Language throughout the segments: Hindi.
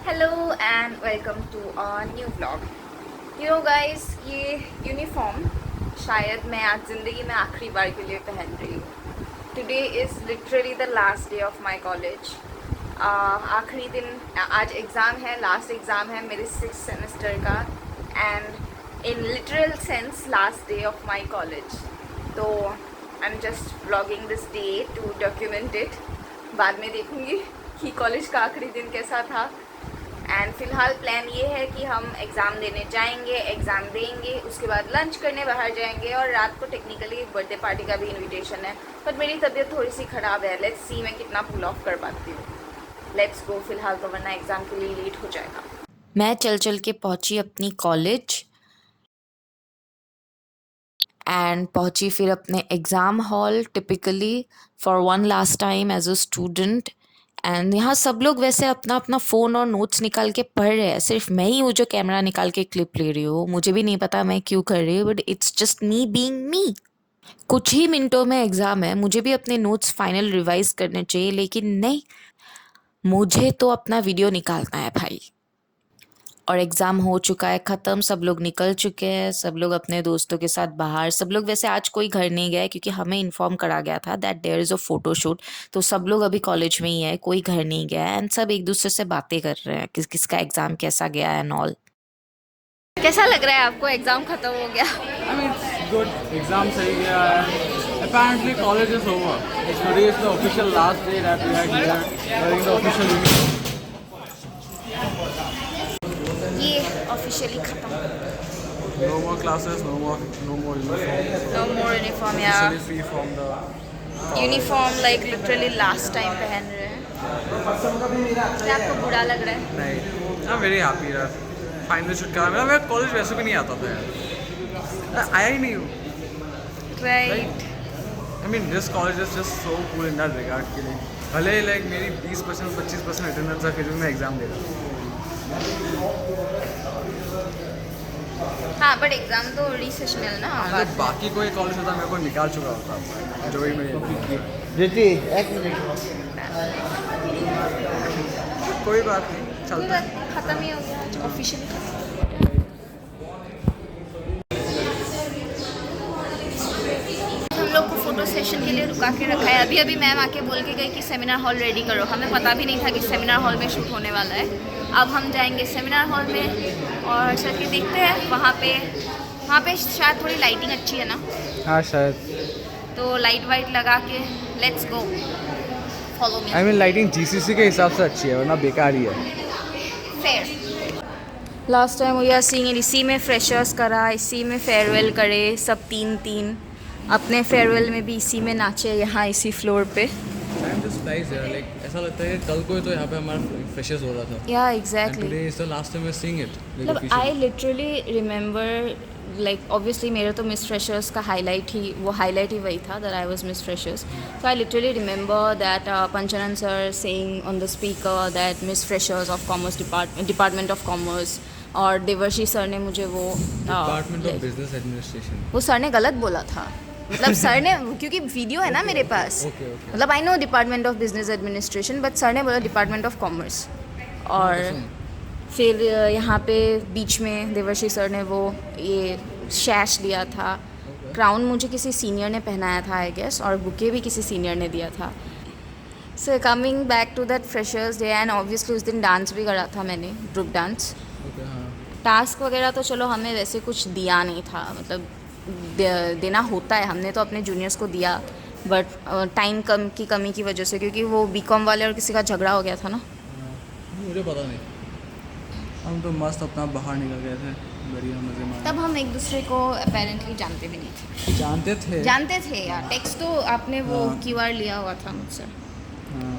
Hello and welcome to a new vlog. Guys, ये यूनिफॉर्म शायद मैं आज ज़िंदगी में आखिरी बार के लिए पहन रही हूँ। Today is literally the last day of my college. आखिरी दिन, आज एग्ज़ाम है, लास्ट एग्ज़ाम है मेरे 6th सेमेस्टर का, and in literal sense last day of my college. तो I am just vlogging this day to document it. बाद में देखूँगी कि कॉलेज का आखिरी दिन कैसा था। एंड फ़िलहाल प्लान ये है कि हम एग्ज़ाम देने जाएंगे, एग्ज़ाम देंगे, उसके बाद लंच करने बाहर जाएंगे, और रात को टेक्निकली एक बर्थडे पार्टी का भी इनविटेशन है। बट मेरी तबीयत थोड़ी सी ख़राब है, लेट्स सी मैं कितना पुल ऑफ कर पाती हूँ। लेट्स गो फ़िलहाल, तो वरना एग्ज़ाम के लिए लेट हो जाएगा। मैं चल चल के पहुंची अपनी कॉलेज एंड पहुंची फिर अपने exam hall typically for one last time as a student. And यहाँ सब लोग वैसे अपना अपना फ़ोन और नोट्स निकाल के पढ़ रहे हैं, सिर्फ मैं ही हूँ जो कैमरा निकाल के क्लिप ले रही हूँ। मुझे भी नहीं पता मैं क्यों कर रही हूँ, but it's just me being me. कुछ ही मिनटों में एग्ज़ाम है, मुझे भी अपने नोट्स फाइनल रिवाइज करने चाहिए, लेकिन नहीं, मुझे तो अपना वीडियो निकालना है भाई। और एग्ज़ाम हो चुका है ख़त्म, सब लोग निकल चुके हैं, सब लोग अपने दोस्तों के साथ बाहर। सब लोग वैसे आज कोई घर नहीं गया है क्योंकि हमें इन्फॉर्म करा गया था that there is a photoshoot. तो सब लोग अभी कॉलेज में ही है, कोई घर नहीं गया है, एंड सब एक दूसरे से बातें कर रहे हैं किस किसका एग्ज़ाम कैसा गया एंड ऑल। कैसा लग रहा है आपको, एग्ज़ाम ख़त्म हो गया? I mean, it's good. Exam सही गया है. Apparently, college is over. Today is the official last day that we are here wearing the official uniform. ये ऑफिशियली ख़त्म। No more classes, no more uniform. No more uniform या Officially free from the. Uniform like literally last time पहन रहे हैं। क्या आपको बुरा लग रहा है? नहीं, I'm very happy यार. Finally छुटकारा मिला. मैं कॉलेज वैसे भी नहीं आता था यार. आया ही नहीं हूँ. Right. I mean, this college is just so cool in that regard के लिए. भले like मेरी 20% 25% अटेंडेंस है, फिर भी मैं एग्जाम दे रहा हूँ. हाँ, बट एग्जाम तो रिसेशनल ना अगर बाकी कोई कॉलेज होता मेरे को निकाल चुका होता जो भी मैं जीती एक मिनट कोई बात नहीं चलता है. खत्म ही हो गया ऑफिशियली। हम लोग को फोटो सेशन के लिए रुका के रखा है। अभी अभी मैम आके बोल के गई कि सेमिनार हॉल रेडी करो। हमें पता भी नहीं था कि सेमिनार हॉल में शूट होने वाला है। अब हम जाएंगे सेमिनार हॉल में और चल के देखते हैं वहाँ पे शायद थोड़ी लाइटिंग अच्छी है ना, हाँ शायद. तो लाइट वाइट लगा के let's go, follow me. I mean lighting GCC के हिसाब से अच्छी है वरना बेकार ही है. Fair. Last time we are seeing इसी में फ्रेशर्स करा, इसी में फेयरवेल करे, सब तीन तीन। अपने फेयरवेल में भी इसी में नाचे, यहाँ इसी फ्लोर पे। टाइम जस्ट फ्लाइज यार. लाइक ऐसा लगता है कि कल को तो यहाँ पे हमारा फ्रेशर्स हो रहा था. Yeah exactly. Today is the last time we are seeing it. मतलब I literally remember, like obviously मेरा तो मिस फ्रेशर्स का हाईलाइट ही वही था, that I was miss freshers. So I literally remember that Panchanan sir saying on the speaker that miss freshers of commerce department of commerce, और देवर्षी सर ने मुझे वो डिपार्टमेंट ऑफ बिजनेस एडमिनिस्ट्रेशन, वो सर ने गलत बोला था। मतलब सर ने, क्योंकि वीडियो है ना मेरे पास, मतलब I know department of business administration, but sir ने बोला डिपार्टमेंट ऑफ कॉमर्स। और फिर यहाँ पे बीच में देवर्षी सर ने वो ये शैश दिया था। क्राउन मुझे किसी सीनियर ने पहनाया था आई गेस, और बुके भी किसी सीनियर ने दिया था। So coming back to that freshers day, and obviously उस दिन डांस भी करा था मैंने, ग्रुप डांस। टास्क वगैरह तो चलो हमें वैसे कुछ दिया नहीं था, मतलब देना होता है, हमने तो अपने जूनियर्स को दिया, बट टाइम की कमी की वजह से, क्योंकि वो बीकॉम वाले और किसी का झगड़ा हो गया था ना। मुझे पता नहीं. हम तो मस्त अपना बाहर निकल गए थे, बढ़िया मजे में. तब हम एक दूसरे को अपेरेंटली जानते भी नहीं थे। जानते थे यार, टेक्स्ट तो आपने वो हाँ. क्यूआर लिया हुआ था मुझसे। हाँ.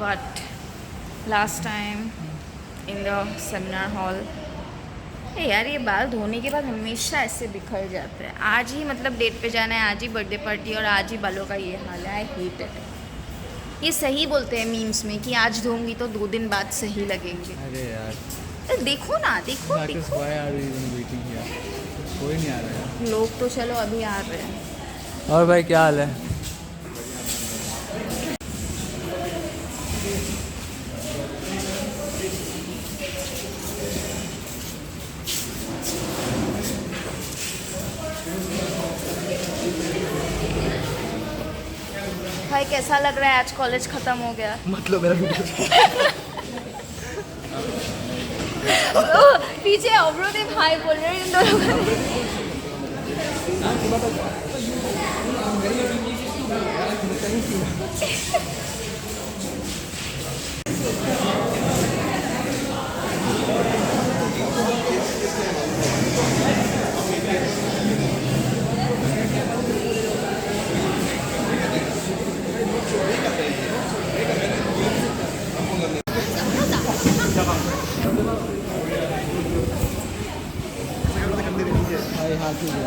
But last time in the seminar hall, यार ये बाल धोने के बाद हमेशा ऐसे बिखर जाते हैं। आज ही मतलब डेट पे जाना है, आज ही बर्थडे पार्टी, और आज ही बालों का ये हाल है। I hate it. ये सही बोलते हैं मीम्स में कि आज धोंगी तो 2 दिन बाद सही लगेंगे। अरे यार तो देखो ना, देखो Marcus, why are you even waiting here? कोई नहीं आ रहा है. लोग तो चलो अभी आ रहे हैं। और भाई क्या हाल है? भाई कैसा लग रहा है आज कॉलेज खत्म हो गया? मतलब मेरा ओ, पीछे अब्रोदेव भाई बोल रहे हैं इन दोनों को।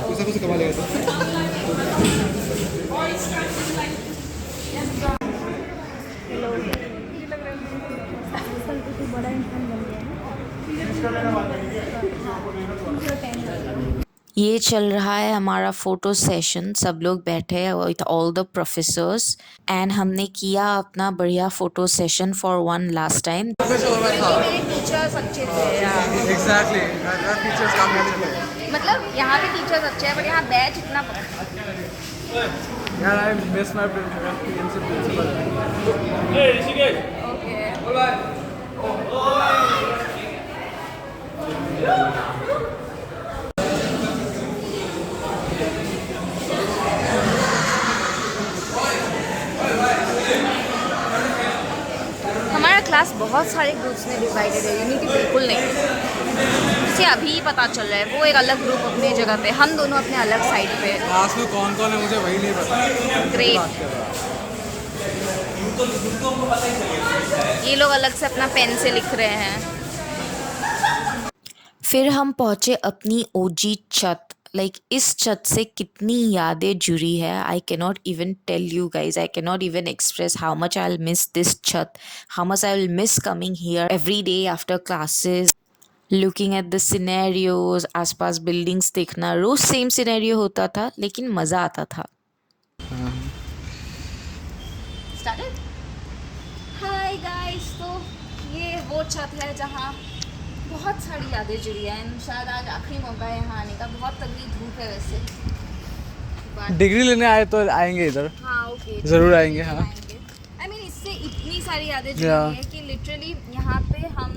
कुछ कुछ कमा लेगा ये चल रहा है हमारा फोटो सेशन, सब लोग बैठे हैं with all the professors and हमने किया अपना बढ़िया photo session for one last time. मेरे टीचर्स अच्छे थे यार। एग्जैक्टली टीचर्स काफी अच्छे थे मतलब यहाँ पे टीचर्स अच्छे हैं बट यहाँ बैच इतना यार। I miss my principal. हमारा क्लास बहुत सारे ग्रुप्स में डिवाइडेड है, यूनिटी बिल्कुल नहीं। मुझे अभी पता चल रहा है, वो एक अलग ग्रुप अपनी जगह पे, हम दोनों अपने अलग साइड पे। क्लास में कौन कौन है मुझे वही नहीं पता। ग्रेट। ये लोग अलग से अपना पेन से लिख रहे हैं। फिर हम पहुँचे अपनी ओजी छत। लाइक इस छत से कितनी यादें जुड़ी है, I cannot even tell you guys, I cannot even express how much I will miss this छत, how much I will miss coming here every day after classes, looking at the scenarios, आसपास बिल्डिंग्स देखना। रोज सेम सिनेरियो होता था लेकिन मज़ा आता था। स्टार्टेड। हाय गाइस, तो ये वो छत है जहाँ बहुत सारी यादें जुड़ी हैं। शायद आज आखिरी मौका है यहाँ आने का। बहुत तगड़ी धूप है वैसे। But- डिग्री लेने आए तो आएंगे इधर। हाँ ओके, जरूर आएंगे। हाँ आई मीन इससे इतनी सारी यादें जुड़ी Yeah. है कि लिटरली यहाँ पे हम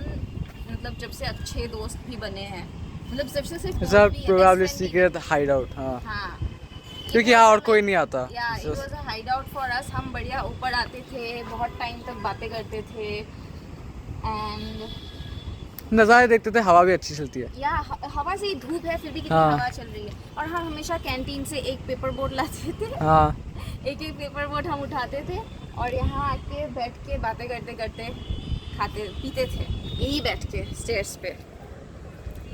मतलब जब से अच्छे दोस्त भी बने हैं, मतलब सबसे सिर्फ सर दोस्त भी है, प्रोबेबली best friend भी सीक्रेट हाइड आउट। हाँ हाँ, क्योंकि यहाँ और कोई नहीं आता। या it was a hide out for us. हम बढ़िया ऊपर आते थे, बहुत टाइम तक बातें करते थे एंड नज़ारे देखते थे, हवा भी अच्छी चलती है। या हवा से ही धूप है फिर भी कितनी हाँ। हवा चल रही है। और हम हमेशा कैंटीन से एक पेपर बोट लाते थे। हाँ एक एक पेपर बोट हम उठाते थे और यहाँ आके बैठ के बातें करते करते खाते पीते थे, यही बैठ के स्टेयर्स पे।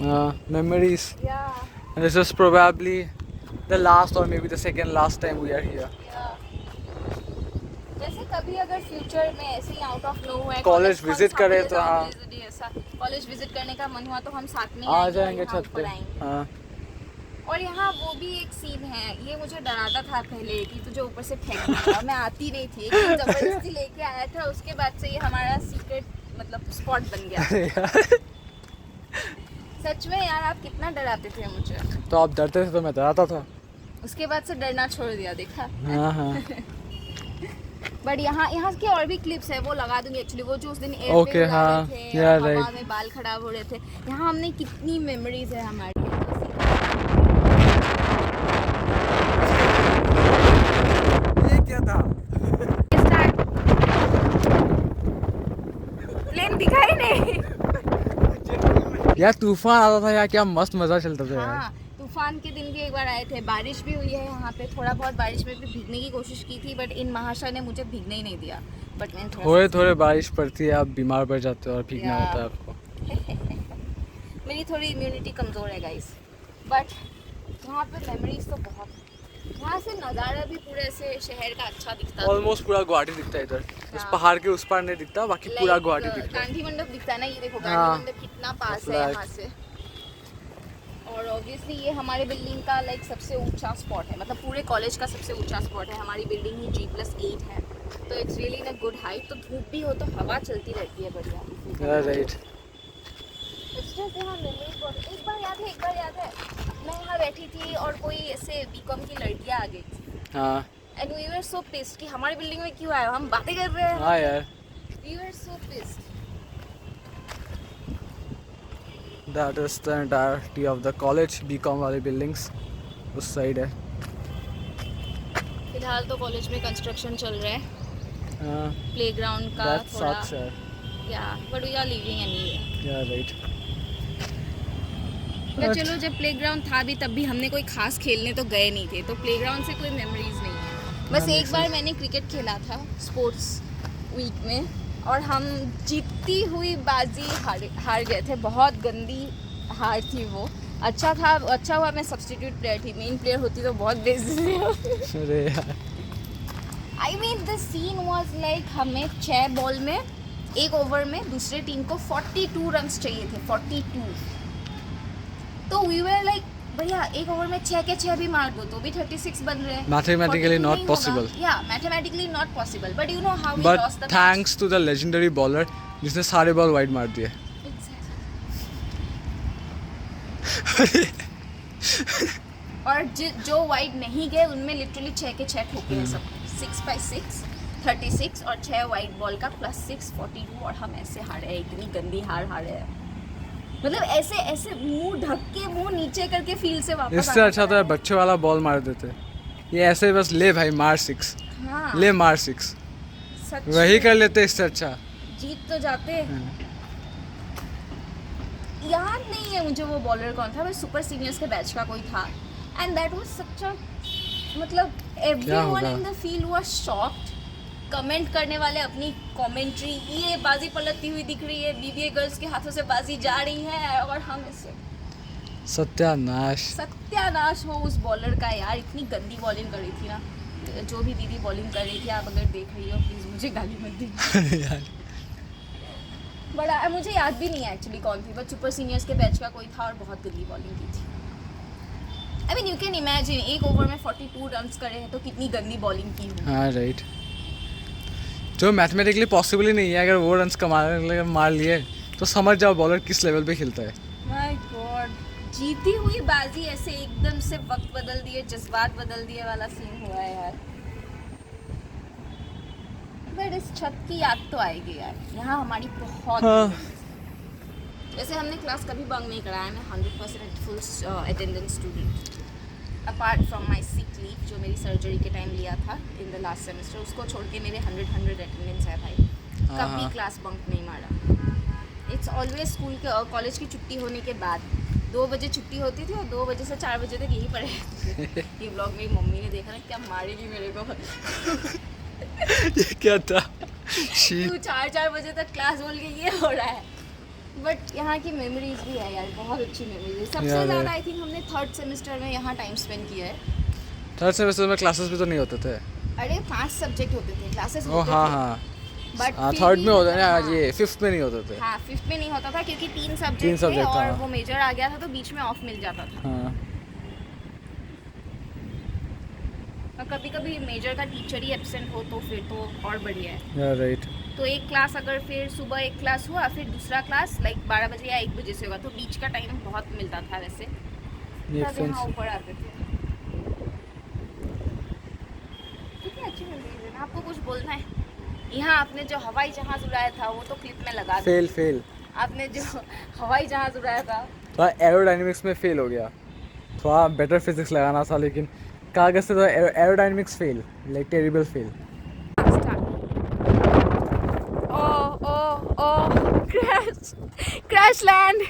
हाँ memories. Yeah this is probably the last or maybe the second last time we are here. जैसे कभी अगर फ्यूचर में ऐसे ही out of nowhere college visit करें तो हाँ, कॉलेज विजिट करने का मन हुआ तो हम साथ में आ आएंगे और जाएंगे यहाँ छत ऊपर पे। आएंगे। हाँ और यहाँ वो भी एक सीन है, ये मुझे डराता था पहले कि तुझे ऊपर से फेंक देगा। मैं आती नहीं थी, एक दिन जबरदस्ती लेके आया था, उसके बाद से ये हमारा सीक्रेट मतलब स्पॉट बन गया। सच में यार, आप कितना डराते थे मुझे। तो आप डरते थे तो मैं डराता था। उसके बाद से डरना छोड़ दिया, देखा। हाँ हाँ बट यहाँ के और भी क्लिप्स है, वो लगा दूंगी एक्चुअली। वो जो उस दिन एयर Okay, पे उड़ा हाँ, रहे थे, yeah, हवा right. में बाल खराब हो रहे थे। यहाँ हमने कितनी मेमोरीज है हमारी। ये क्या था? प्लेन दिखाई नहीं। यार तूफान आता था यार, क्या मस्त मजा चलता था यार। हाँ, तूफान के दिन भी एक बार आए थे, बारिश भी हुई है यहाँ पे। थोड़ा बहुत बारिश में भी भीगने की कोशिश की थी बट इन महाशय ने मुझे भीगने ही नहीं दिया। बट मैंने थोड़े थोड़े बारिश पड़ती है, आप बीमार पड़ जाते हो और भीगना Yeah. होता है आपको। मेरी थोड़ी इम्यूनिटी कमज़ोर है गाइस। बट यहाँ पे मेमोरीज तो बहुत। यहाँ से नज़ारा भी पूरे से शहर का अच्छा दिखता है। ऑलमोस्ट पूरा गुवाहाटी दिखता है इधर। इस पहाड़ के उस पार नहीं दिखता, बाकी पूरा गुवाहाटी दिखता है। गांधी मंडप दिखता है ना, ये देखो हाँ। गांधी मंडप कितना पास है Like- यहाँ से। और ऑब्वियसली ये हमारे बिल्डिंग का लाइक सबसे ऊंचा स्पॉट है, मतलब पूरे कॉलेज का सबसे ऊंचा स्पॉट है। हमारी बिल्डिंग ही G+8 है, तो it's really in a good height. तो धूप भी हो तो हवा चलती रहती है बढ़िया। राइट। It's just यहाँ memories बहुत। एक बार याद है मैं यहाँ बैठी थी और कोई ऐसे बीकॉम की लड़कियाँ आ गई थी। हाँ and we were so pissed कि हमारी बिल्डिंग में क्यों आए हो, हम बातें कर रहे हैं. हाँ यार, we were so pissed. that is the entirety of the college. BCom वाली buildings उस साइड है. फिलहाल तो कॉलेज में कंस्ट्रक्शन चल रहा है हाँ, प्लेग्राउंड का that थोड़ा. sucks यार. Yeah but we are living anyway. Yeah, right. तो चलो, जब प्लेग्राउंड था भी तब भी हमने कोई खास खेलने तो गए नहीं थे, तो प्लेग्राउंड से कोई मेमोरीज नहीं है. बस हाँ, एक बार मैंने क्रिकेट खेला था स्पोर्ट्स वीक में और हम जीतती हुई बाजी हार गए थे. बहुत गंदी हार थी वो. अच्छा हुआ मैं सब्स्टिट्यूट प्लेयर थी. मेन प्लेयर होती तो बहुत बेइज्जती. अरे यार, I mean the scene was like हमें 6 बॉल में एक ओवर में दूसरे टीम को 42 रन्स चाहिए थे. 42. तो वी वर लाइक भैया एक ओवर में 6 के 6 भी मार दो तो भी 36 बन रहे हैं. Mathematically 42 not नहीं possible. होगा. Yeah, mathematically not possible. But you know how we but lost the thanks to the legendary bowler जिसने सारे बॉल वाइड मार दिए. match. और जो वाइड नहीं गए उनमें लिटरली 6 के 6 ठोके हैं सब. 6 by 6 36 और 6 वाइड बॉल का +6 42. और हम ऐसे हारे. इतनी गंदी हारे हैं. मतलब ऐसे मुंह ढक के मुंह नीचे करके फील्ड से वापस इससे आना अच्छा तो पड़ा है बच्चे वाला बॉल मार देते. ये ऐसे बस ले भाई मार 6, है. हाँ, ले मार 6, सच वही में. कर लेते इससे अच्छा. जीत तो जाते. याद नहीं है मुझे वो बॉलर कौन था. बस सुपर सीनियर्स के बैच का कोई था. एंड दैट वाज सच अ, मतलब एवरीवन होगा? In the field was shocked. Comment करने वाले अपनी कमेंट्री, ये बाजी पलटती हुई दिख रही है, बीबीए गर्ल्स के हाथों से बाजी जा रही है और हम इसे सत्यानाश. सत्यानाश हो उस बॉलर का. यार इतनी गंदी बॉलिंग कर रही थी ना. जो भी दीदी बॉलिंग कर रही थी, आप अगर देख रही हो प्लीज़ मुझे गाली मत दीजिए. यार बड़ा मुझे याद भी नहीं है एक्चुअली कौन थी. बट सुपर सीनियर्स के बैच का कोई था और बहुत गंदी बॉलिंग की थी. I mean you can imagine एक ओवर में 42 रन्स करे हैं तो कितनी गंदी बॉलिंग की होगी. हाँ राइट. जो मैथमेटिकली पॉसिबल ही नहीं है. अगर वो रन्स कमाने मार लिए तो समझ जाओ बॉलर किस लेवल पे खेलता है. माय गॉड, जीती हुई बाजी ऐसे एकदम से वक्त बदल दिए, जज्बात बदल दिए वाला सीन हुआ है यार. बट इस छत की याद तो आएगी यार. यहाँ हमारी बहुत हाँ. वैसे हमने क्लास कभी बंक नहीं कराया. मैं 100% full attendance student. Apart from my sick leave जो मेरी सर्जरी के टाइम लिया था इन द लास्ट सेमेस्टर, उसको छोड़ के मेरे 100 अटेंडेंस है भाई. कभी क्लास बंक नहीं मारा. इट्स ऑलवेज स्कूल के कॉलेज की छुट्टी होने के बाद 2 बजे छुट्टी होती थी और 2 बजे से 4 बजे तक यही पढ़े रहते थे. ये ब्लॉग मेरी मम्मी ने देखा ना, क्या मारेगी मेरे को. ये क्या था? तू 4 बजे तक क्लास बोल के ये हो रहा है. बट यहाँ की मेमोरीज भी है यार, बहुत अच्छी मेमोरीज. सबसे यार ज़्यादा आई थिंक हमने 3rd सेमेस्टर में यहाँ टाइम स्पेंड किया है. 3rd सेमेस्टर में क्लासेस भी तो नहीं होते थे. अरे 5 सब्जेक्ट होते थे, क्लासेस ओ होते हाँ थे. हाँ. बट हाँ 3rd में होता है ना. ये 5th में नहीं होते थे. हाँ 5th में नहीं होता था क्योंकि 3 तीन सब्जेक्ट थे subject और था. वो मेजर आ गया था तो बीच में ऑफ मिल जाता था. हाँ. और कभी कभी मेजर का टीचर ही एब्सेंट हो तो फिर तो और बढ़िया है. या राइट. तो एक क्लास अगर फिर सुबह एक क्लास हुआ फिर दूसरा क्लास लाइक 12 बजे या 1 बजे से होगा तो बीच का टाइम बहुत मिलता था. वैसे ये तब फ्रेंड्स यहाँ ऊपर आते थे. कितनी अच्छी मेमोरीज है ना. आपको कुछ बोलना है? यहाँ आपने जो हवाई जहाज उड़ाया था वो तो क्लिप में लगा दिया. फेल. आपने जो हवाई जहाज उड़ाया था थोड़ा एरोडायनेमिक्स में फेल हो गया. थोड़ा बेटर फिजिक्स लगाना था लेकिन कागज से तो aerodynamics fail. Like terrible fail. Oh, crash land.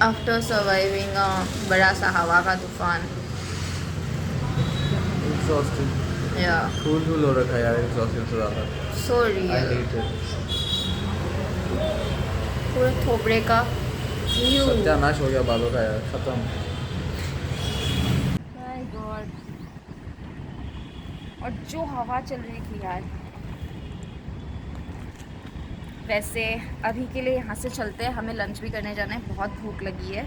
After surviving a बड़ा सा हवा का तूफान. Exhausting. Yeah, खून हो रखा है यार exhausting से ज़्यादा. so real. hate it. पूरे थोबड़े का view. सत्यानाश हो गया बालों का यार. खत्म. My God. और जो हवा चल रही थी यार. वैसे अभी के लिए यहाँ से चलते हैं, हमें लंच भी करने जाना है, बहुत भूख लगी है.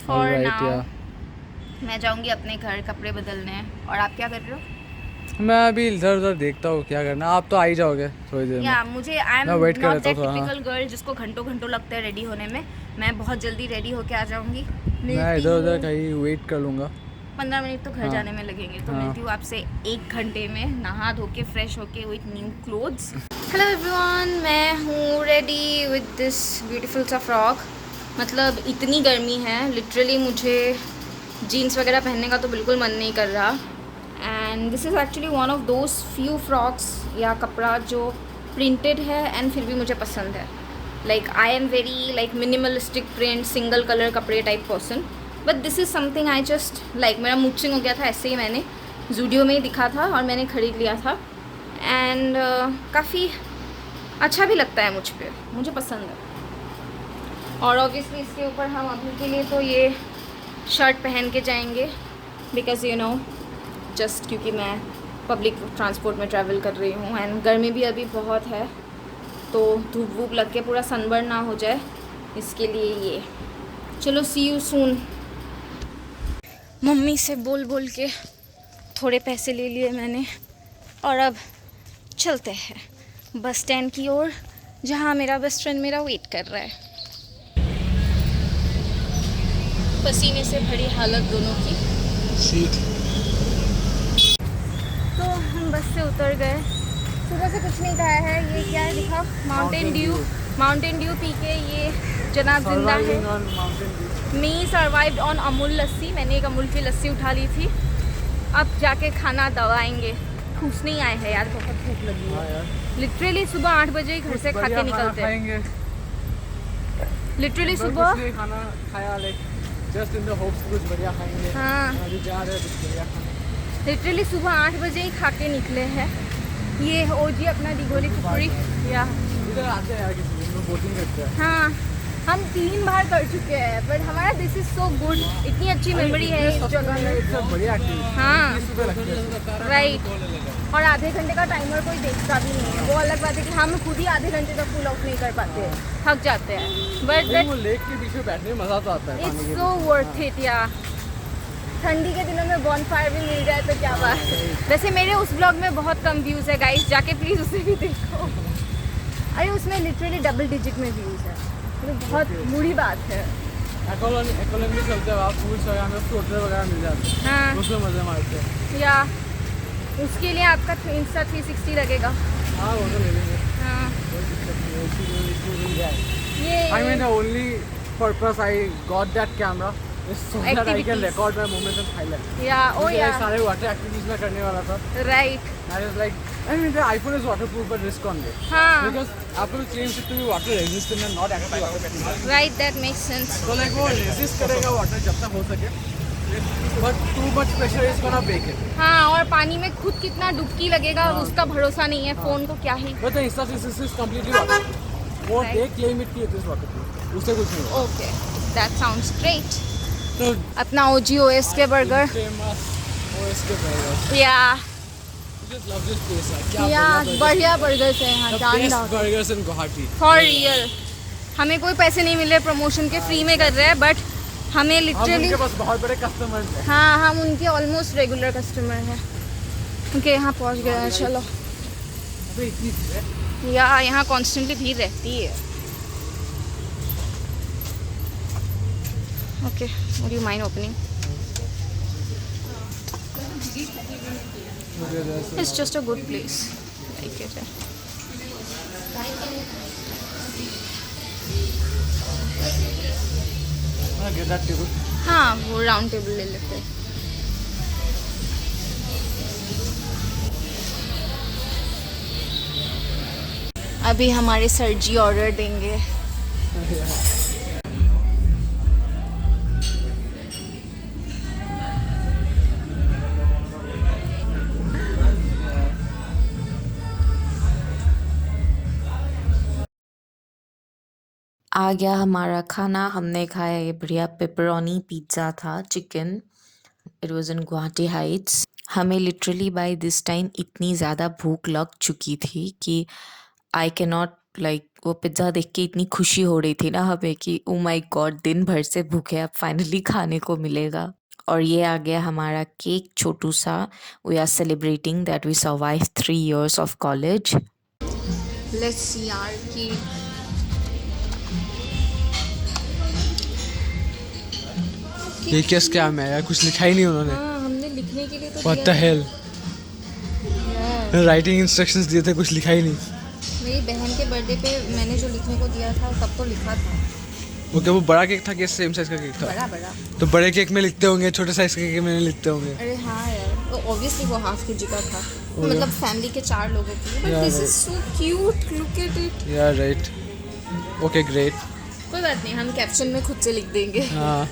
और Alright, नाउ yeah. मैं जाऊँगी अपने घर कपड़े बदलने. और आप क्या कर रहे हो? मैं अभी इधर उधर देखता हूँ क्या करना, आप तो आ ही जाओगे थोड़ी देर में। या मुझे आई एम मैं wait कर नॉट लेता दैट हूँ थोड़ा, हाँ। टिपिकल गर्ल जिसको घंटों घंटों लगते हैं रेडी होने में। मैं बहुत जल्दी रेडी होके आ जाऊंगी। मैं मिलती इधर उधर हूँ, कहीं वेट कर लूँगा। 15 मिनट तो घर हाँ। जाने में लगेंगे, तो हाँ। मिलती हूँ आपसे 1 घंटे में, नहा धो के फ्रेश होके with new clothes. Hello everyone, मैं हूँ रेडी विद दिस ब्यूटीफुल सा फ्रॉक। मतलब इतनी गर्मी है, लिटरली मुझे जीन्स वगैरह पहनने का तो बिल्कुल मन नहीं कर रहा। And this is actually one of those few frocks या कपड़ा जो प्रिंटेड है एंड फिर भी मुझे पसंद है। Like I am very like minimalistic print single colour कपड़े type person, but this is something I just like. मेरा मूड स्विंग हो गया था, ऐसे ही मैंने जूडियो में ही दिखा था और मैंने ख़रीद लिया था। एंड काफ़ी अच्छा भी लगता है मुझ पे, मुझे पसंद है। और ऑब्वियसली इसके ऊपर हम अभी के लिए तो ये शर्ट पहन के जाएंगे, बिकॉज़ यू नो जस्ट क्योंकि मैं पब्लिक ट्रांसपोर्ट में ट्रैवल कर रही हूँ एंड गर्मी भी अभी बहुत है, तो धूप वूप लग के पूरा सनबर्न ना हो जाए, इसके लिए ये। चलो सी यू सून। मम्मी से बोल बोल के थोड़े पैसे ले लिए मैंने और अब चलते हैं बस स्टैंड की ओर, जहाँ मेरा बेस्ट फ्रेंड मेरा वेट कर रहा है। पसीने से भरी हालत दोनों की। तो हम बस से उतर गए। सुबह से कुछ नहीं खाया है। ये क्या है लिखा? Mountain Dew. Mountain Dew P के ये जनाब जिंदा है। मी सर्वाइव्ड ऑन अमूल लस्सी। मैंने एक अमूल की लस्सी उठा ली थी। अब जाके खाना दबाएंगे। ठूसने ही आए हैं यार, बहुत भूख लगी है। लिटरली सुबह 8 बजे ही घर से खा के निकलते हैं। लिटरली सुबह खाना खाया, like just in the hopes कुछ बढ़िया खाएंगे। हाँ, अभी जा रहे हैं कुछ बढ़िया खाने। लिटरली सुबह 8 बजे ही खा के निकले हैं। ये ओजी अपना दिघोली पुपड़ी या इधर आते हैं यार, किसी दिन बोटिंग करते हैं। हाँ, हम 3 बार कर चुके हैं, बट हमारा दिस इज सो गुड। इतनी अच्छी मेमोरी है इस जगह में। बढ़िया एक्टिविटी। हाँ राइट। और आधे घंटे का टाइमर कोई देखता भी नहीं है। वो अलग बात है कि हम खुद ही आधे घंटे तक फुल ऑफ नहीं कर पाते, थक जाते हैं। बट वो लेक के बीच में बैठने में मजा तो आता है। इट्स सो वर्थ इट या। ठंडी के दिनों में बॉनफायर भी मिल जाए तो क्या बात है। वैसे मेरे उस ब्लॉग में बहुत कम व्यूज़ है गाइस, जाके प्लीज़ उसे भी देखो। अरे उसमें लिटरली डबल डिजिट में व्यूज़ है, तो बहुत बुरी बात है। इकोनॉमी चलते हैं, आप फूड्स वगैरह में फ्लोटर वगैरह मिल जाते हैं। हाँ, उसमें मजे मारते हैं। या उसके लिए आपका इंस्टा 360 लगेगा। हाँ वो तो ले लेंगे, हाँ कोई दिक्कत नहीं है, उसकी मिल जाए। ये I mean the only purpose I got that camera is so that I can Activities. record my moments in Thailand. या ओ क्योंकि या like सारे वाटर एक्टिविटीज में करने वाला था। Right. I was like, I mean the iPhone is waterproof but risk on it. हाँ Because आपको claims it to be water resistant and not actually waterproof. Right, that makes sense. तो like वो resist करेगा वाटर जब तक हो सके, but too much pressure is gonna break it. हाँ, और पानी में खुद कितना डुबकी लगेगा उसका भरोसा नहीं है, फ़ोन को क्या ही। But the Insta360 is completely waterproof. वो Right. they claim it कि it is waterproof. उससे कुछ नहीं होगा। Okay, that sounds great. तो अपना OGOS के बर्गर famous OS के burgers. या Just love this place. क्या या burgers. बढ़िया बर्गर्स हैं यहाँ, The जान best डाल burgers in Guwahati. For real. हमें कोई पैसे नहीं मिल रहे प्रमोशन के, फ्री में कर रहे हैं, बट हमें हम लिटरली उनके पास बहुत बड़े कस्टमर्स हैं। हाँ, हम उनके ऑलमोस्ट रेगुलर कस्टमर हैं। ओके, यहाँ पहुँच गए हैं, चलो। अबे इतनी भीड़ है। या यहाँ कॉन्स्टेंटली भीड़ रहती है। Okay, would you mind opening? It's just a good place, like it है। Get that table. हाँ, वो राउंड टेबल ले लेते हैं। अभी हमारे सर जी ऑर्डर देंगे। आ गया हमारा खाना। हमने खाया ये बढ़िया पेपरोनी पिज़्ज़ा था, chicken. It was in Guwahati Heights. हमें लिटरली बाय दिस टाइम इतनी ज़्यादा भूख लग चुकी थी कि आई कैन नॉट लाइक, वो पिज़्ज़ा देख के इतनी खुशी हो रही थी ना हमें कि ओ माय गॉड, दिन भर से भूखे, अब फाइनली खाने को मिलेगा। और ये आ गया हमारा केक छोटू सा. We are celebrating that we survive 3 years of college. Let's see यार कि ये क्या स्कैम है यार, कुछ लिखा ही नहीं उन्होंने. हमने लिखने के लिए तो What the hell? Writing instructions दिए थे, कुछ लिखा ही नहीं. मेरी बहन के बर्थडे पे मैंने जो लिखने को दिया था तब तो लिखा था. वो क्या वो बड़ा केक था कि सेम साइज का केक था? बड़ा. तो बड़े केक में लिखते होंगे, छोटे साइज के केक में नहीं लिखते होंगे. अरे हाँ यार, तो ऑब्वियसली वो हाफ केजी का था. मतलब फैमिली के 4 लोगों की. But this is so cute, look at it. या राइट. Okay great. कोई बात नहीं, हम कैप्शन में खुद से लिख देंगे. हाँ,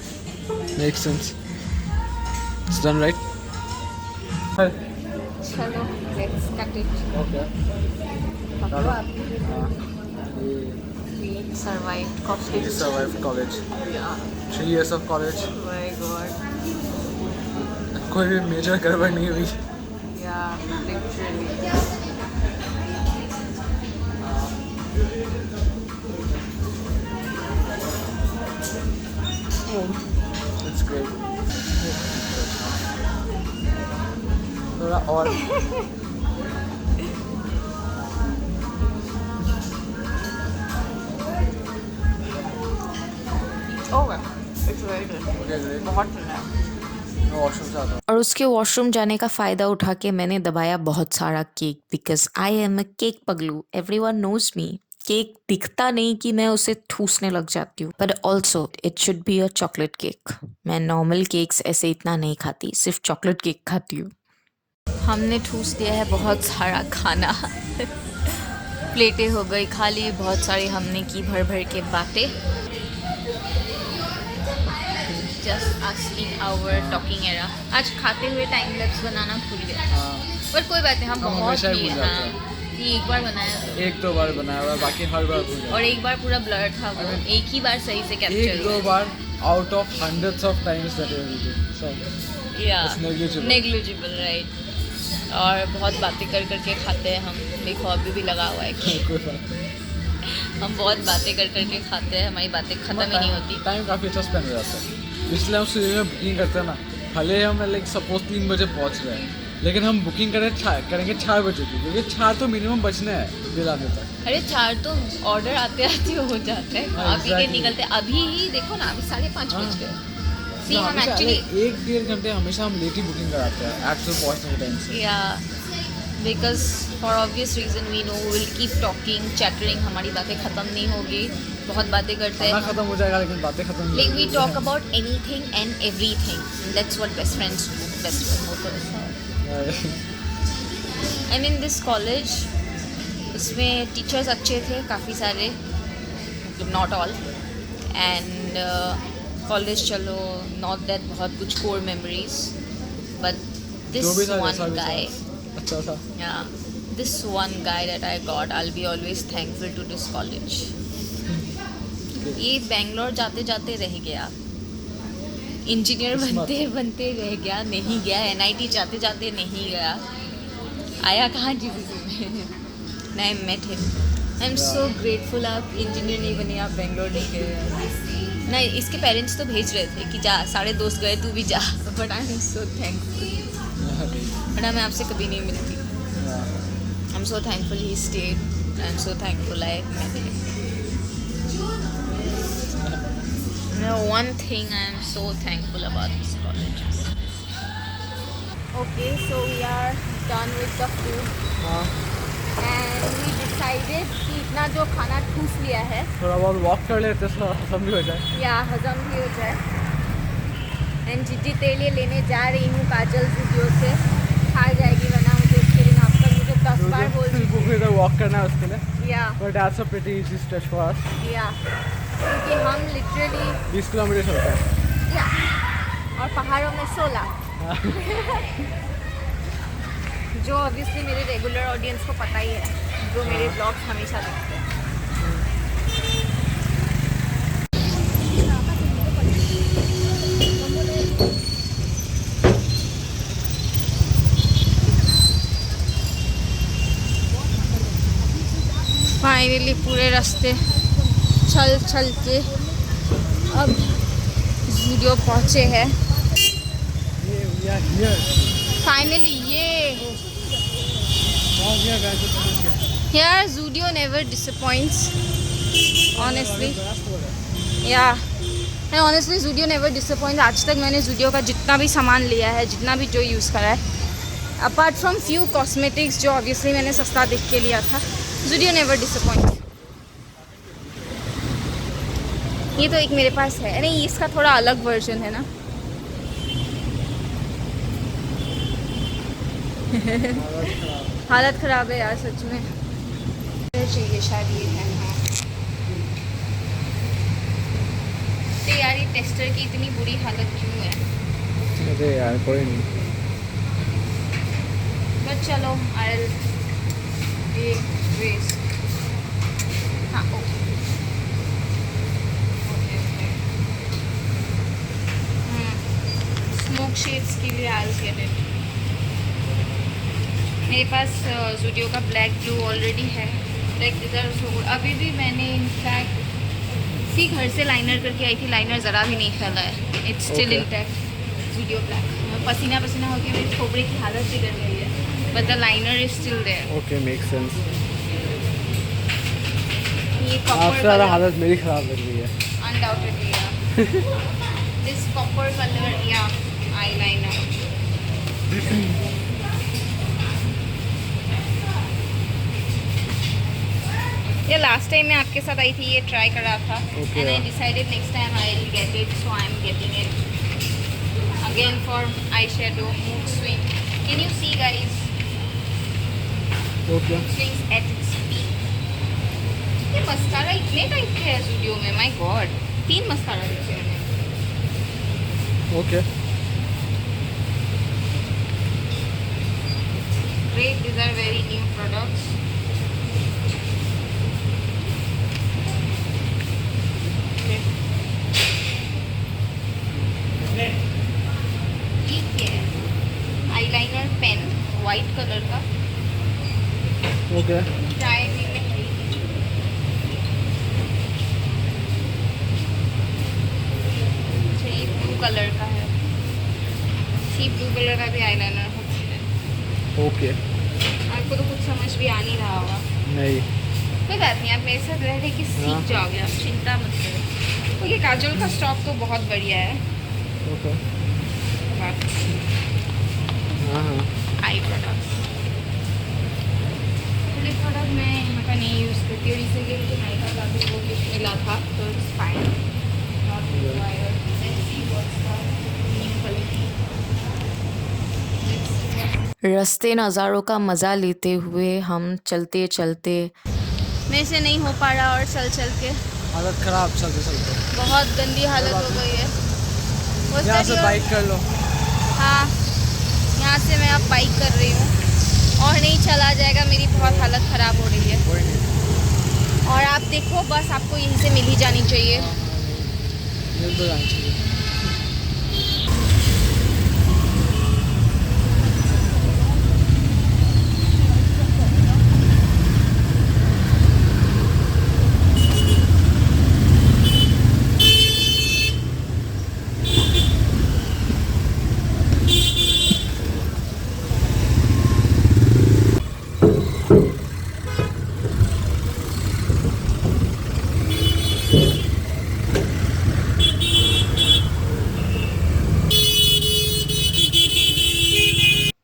make sense. It's done right. चलो लेट्स कट इट. ओके. पकड़ो आप. Survived college. We survived college. Yeah. 3 years of college. Oh my god. कोई भी मेजर गड़बड़ नहीं हुई. Yeah, literally. It's great. थोड़ा और. Okay. It's very good. Okay great. बहुत ठंडा है. मैं वॉशरूम से आता हूँ. और उसके वॉशरूम जाने का फ़ायदा उठा के मैंने दबाया बहुत सारा cake because I am a cake पगलू. Everyone knows me. केक दिखता नहीं कि मैं उसे ठूसने लग जाती हूँ, but also it should be a chocolate cake. मैं नॉर्मल केक्स ऐसे इतना नहीं खाती, सिर्फ चॉकलेट केक खाती हूँ. हमने ठूस दिया है बहुत सारा खाना. प्लेटें हो गई खाली, बहुत सारी हमने की भर भर के बातें. Just asking our talking era. आज खाते हुए टाइम लैप्स बनाना भूल गया. पर कोई बात नहीं, हम बहुत हमेशा ही ही भूल जाते हैं. ये एक बार बनाया था. एक दो बार बनाया हुआ है, बाकी हर बार भूल जाता और एक बार पूरा ब्लर था वो. एक ही बार सही से हूँ. कैप्चर एक दो बार out of hundreds of times that you do. So it's negligible. Negligible right. और बहुत बातें कर करके खाते हैं हम. देखो अभी भी लगा हुआ है कि कोई बात नहीं. हम बहुत बातें कर करके खाते हैं. हमारी बातें ख़त्म ही नहीं होती. टाइम काफ़ी अच्छा स्पेंड हो जाता है. इसलिए हम सुबह में बुकिंग करते हैं ना. भले हम लाइक सपोज 3 बजे पहुंच रहे हैं, लेकिन हम बुकिंग करेंगे 4 बजे की, क्योंकि 4 तो मिनिमम बचने हैं बिल आने तक. अरे 4 तो ऑर्डर आते आते हो जाता है. हाँ, अभी के exactly. निकलते अभी ही देखो ना, अभी 5:30 बज गए. सी हम हमेशा एक्चुअली 1-1.5 घंटे हमेशा हम लेट ही बुकिंग कराते हैं एक्चुअल पहुंचने के टाइम से. Yeah because for obvious reason we know will keep talking chattering. हमारी बातें ख़त्म नहीं होगी. बहुत बातें करते खाना हैं. खत्म हो जाएगा लेकिन बातें खत्म नहीं लाइक वी होंगी. Talk about anything and everything. That's what best friends do. Best friend होते हैं. आई मीन दिस कॉलेज, इसमें टीचर्स अच्छे थे काफ़ी सारे, मतलब नॉट ऑल. एंड कॉलेज चलो नॉट दैट बहुत कुछ कोर मेमोरीज, बट दिस जो भी था जैसा वन भी था, गाय, अच्छा था. this one guy that I got, I'll be always thankful to this college. ये बेंगलोर जाते जाते रह गया. इंजीनियर बनते बनते रह गया, नहीं गया. NIT जाते जाते नहीं गया. आया कहाँ GCC में. I met him. I am so grateful. आप इंजीनियर नहीं बने, आप बेंगलोर नहीं गए. नहीं, इसके पेरेंट्स तो भेज रहे थे कि जा, सारे दोस्त गए तू भी जा. But I am so thankful. But मैं आपसे कभी नहीं मिलती. I'm so thankful he stayed. I'm so thankful I met him. No, one thing I am so thankful about this college. Okay, so we are done with the food. And we decided कि इतना जो खाना ठूस लिया है, थोड़ा बहुत वॉक कर लेते हैं, हजम भी हो जाए. या हजम भी हो जाए. एंड जिद्दी तेल ये लेने जा रही हूँ काजल वीडियो से. खा जाएगी वरना मुझे उसके लिए यहाँ पर मुझे 10 बार बोल चुकी है. इधर वॉक करना है उसके लिए. या but that's a pretty easy stretch for us. या क्योंकि हम लिटरली 20 किलोमीटर चलते हैं. या और पहाड़ों में 16. जो ऑब्वियसली मेरे रेगुलर ऑडियंस को पता ही है, जो मेरे ब्लॉग्स हमेशा देखते हैं. फाइनली पूरे रास्ते चल के अब वीडियो पहुँचे हैं. या हियर फाइनली ये पहुंच गया गाइस, पहुंच गया। यार ज़ूडियो नेवर डिसअपॉइंट्स ऑनेस्टली। या and honestly Zudio never disappoint. आज तक मैंने ज़ूडियो का जितना भी सामान लिया है, जितना भी जो यूज़ करा है, अपार्ट फ्रॉम फ्यू कॉस्मेटिक्स जो ऑब्वियसली मैंने सस्ता देख के लिया था, ज़ूडियो नेवर डिसअपॉइंट। ये तो एक मेरे पास है, नहीं इसका थोड़ा अलग वर्जन है ना। हालत ख़राब है यार सच में। चाहिए शायद ये है। हाँ तो यार ये टेस्टर की इतनी बुरी हालत क्यों है? अरे यार कोई नहीं, बट चलो आई वेस्ट। हाँ ओके स्मोक शेड्स के लिए आई गेट इट। मेरे पास ज़ूडियो का ब्लैक ब्लू ऑलरेडी है। लाइक इधर अभी भी मैंने इनफैक्ट इसी घर से लाइनर करके आई थी, लाइनर ज़रा भी नहीं फैला है, it's still intact Zudio black. पसीना पसीना होकर मेरी खोपड़े की हालत बिगड़ गई है, but the liner is still there. Okay make sense. ये आपसे कॉपर ज़्यादा कलर हालत मेरी ख़राब लग रही है। अनडाउटेडली दिस कॉपर कलर या आईलाइनर। ये लास्ट टाइम मैं आपके साथ आई थी, ये ट्राई कर रहा था and I decided next time I will get it, so I am getting it again for eye shadow mood swing. Can you see guys? Okay mood swings at its peak. ये मस्कारा इतने टाइप के है ज़ूडियो में, माय गॉड 3 मस्कारा देखे मैंने। Okay Great, these are very new products. ठीक है, आईलाइनर पेन वाइट कलर का ओके ट्राई भी में ये ब्लू कलर का है। सी ब्लू कलर का भी आईलाइनर है। ओके आपको तो कुछ समझ भी आ नहीं रहा होगा, नहीं कोई बात नहीं, आप मेरे साथ रह रहे कि सीख हाँ। जाओगे, आप चिंता मत करो। तो ये काजल का स्टॉक तो बहुत बढ़िया है, ओके बट हाँ हाँ आई प्रोडक्ट्स लिप प्रोडक्ट मैं का नहीं यूज़ करती और इसीलिए मुझे नायका का भी वो गिफ्ट मिला था, तो it's fine, not required. Let's see what's the new quality. रास्ते नज़ारों का मज़ा लेते हुए हम चलते चलते मेरे से नहीं हो पा रहा और चल चल के हालत ख़राब चलते चलते। बहुत गंदी हालत हो गई है। What's यहाँ that से your- बाइक कर लो। हाँ यहाँ से मैं अब बाइक कर रही हूँ और नहीं चला जाएगा, मेरी बहुत हालत ख़राब हो रही है। कोई नहीं, और आप देखो बस आपको यहीं से मिल ही जानी चाहिए। मिल तो जानी चाहिए।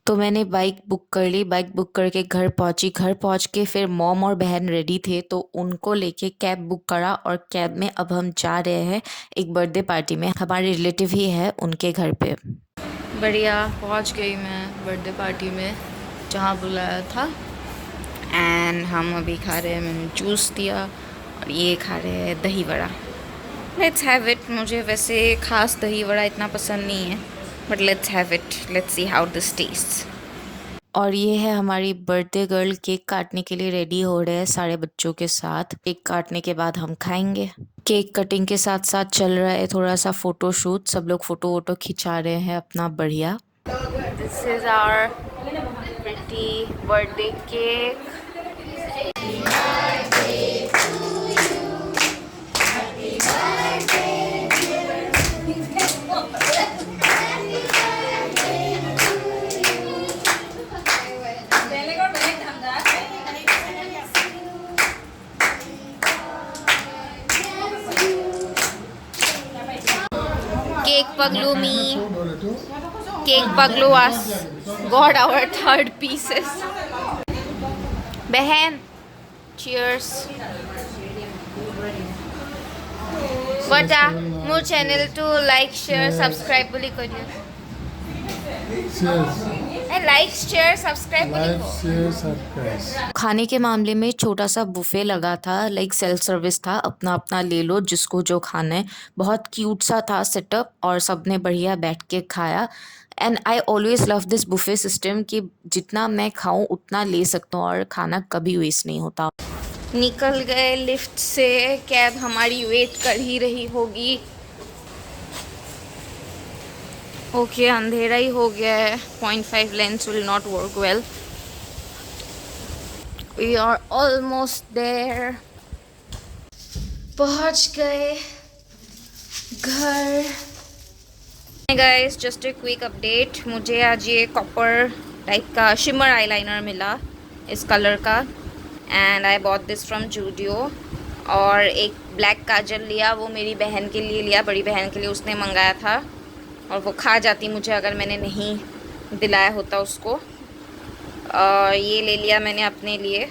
तो मैंने बाइक बुक कर ली, बाइक बुक करके घर पहुंची। घर पहुंच के फिर मॉम और बहन रेडी थे तो उनको लेके कैब बुक करा और कैब में अब हम जा रहे हैं एक बर्थडे पार्टी में, हमारे रिलेटिव ही है उनके घर पे। बढ़िया पहुंच गई मैं बर्थडे पार्टी में जहां बुलाया था एंड हम अभी खा रहे हैं, मैंने जूस दिया और ये खा रहे हैं दही वड़ा। Let's have it. मुझे वैसे ख़ास दही वड़ा इतना पसंद नहीं है but let's have it, let's see how this tests. और ये है हमारी बर्थडे गर्ल, केक काटने के लिए रेडी हो रहे हैं सारे बच्चों के साथ। केक काटने के बाद हम खाएंगे। केक कटिंग के साथ साथ चल रहा है थोड़ा सा फ़ोटो शूट, सब लोग फ़ोटो वोटो खिंचा रहे हैं अपना बढ़िया। This is our pretty birthday cake. Cake Paglu me. Cake Paglu us. Got our third pieces. Behen. Cheers. Bata, more channel to like, share, subscribe boli kariyo. Cheers. Like, share, subscribe boli Like, ko. share, subscribe. खाने के मामले में छोटा सा बुफे लगा था, लाइक सेल्फ सर्विस था, अपना अपना ले लो जिसको जो खाना है। बहुत क्यूट सा था सेटअप और सबने बढ़िया बैठ के खाया। And I always love this buffet system कि जितना मैं खाऊं उतना ले सकता हूँ और खाना कभी वेस्ट नहीं होता। निकल गए लिफ्ट से, कैब हमारी वेट कर ही रही होगी। ओके अंधेरा ही हो गया है, 0.5 lens will not work well. We are almost there, पहुंच गए घर। Guys just a quick update, मुझे आज ये कॉपर टाइप का शिमर आईलाइनर मिला इस कलर का, and I bought this from Zudio. और एक ब्लैक काजल लिया, वो मेरी बहन के लिए लिया, बड़ी बहन के लिए, उसने मंगाया था और वो खा जाती मुझे अगर मैंने नहीं दिलाया होता उसको। ये ले लिया मैंने अपने लिए।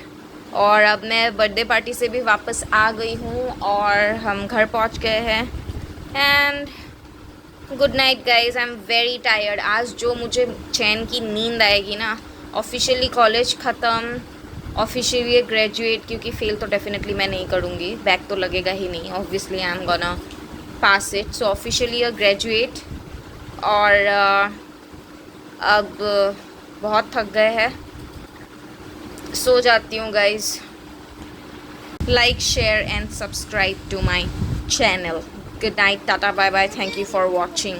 और अब मैं बर्थडे पार्टी से भी वापस आ गई हूँ और हम घर पहुँच गए हैं। And good night guys, I am very tired. आज जो मुझे चैन की नींद आएगी ना, ऑफिशियली कॉलेज ख़त्म, ऑफिशियली ग्रेजुएट, क्योंकि फ़ेल तो डेफिनेटली मैं नहीं करूँगी, बैक तो लगेगा ही नहीं, obviously I am gonna pass it. So officially a graduate. और अब बहुत थक गए हैं, सो जाती हूँ guys. Like share and subscribe to my channel. Good night, tata, bye bye, thank you for watching.